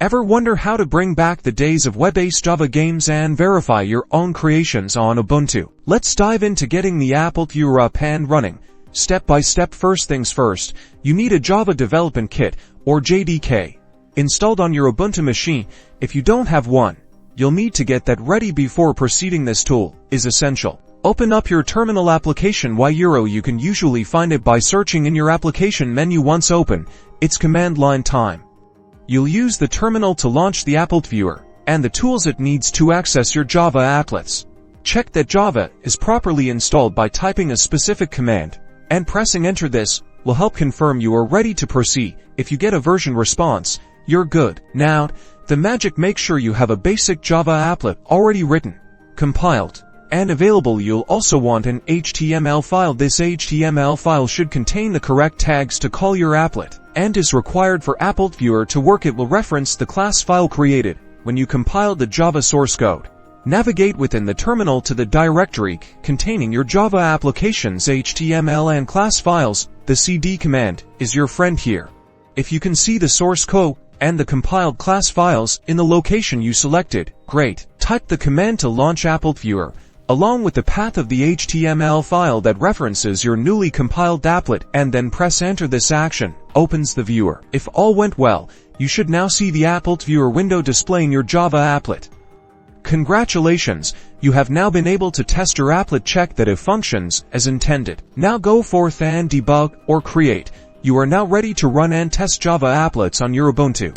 Ever wonder how to bring back the days of web-based Java games and verify your own creations on Ubuntu? Let's dive into getting the Appletviewer up and running. Step by step. First things first, you need a Java Development Kit, or JDK, installed on your Ubuntu machine. If you don't have one, you'll need to get that ready before proceeding. This tool is essential. Open up your terminal application. You can usually find it by searching in your application menu. Once open, it's command line time. You'll use the terminal to launch the Appletviewer and the tools it needs to access your Java applets. Check that Java is properly installed by typing a specific command and pressing enter. This will help confirm you are ready to proceed. If you get a version response, you're good. Now, the magic: make sure you have a basic Java applet already written, compiled, and available. You'll also want an HTML file. This HTML file should contain the correct tags to call your applet and is required for Appletviewer to work. It will reference the class file created when you compiled the Java source code. Navigate within the terminal to the directory containing your Java application's HTML and class files. The cd command is your friend here. If you can see the source code and the compiled class files in the location you selected, great. Type the command to launch Appletviewer along with the path of the HTML file that references your newly compiled applet, and then press enter. This action opens the viewer. If all went well, you should now see the Appletviewer window displaying your Java applet. Congratulations, you have now been able to test your applet. Check that it functions as intended. Now go forth and debug or create. You are now ready to run and test Java applets on your Ubuntu.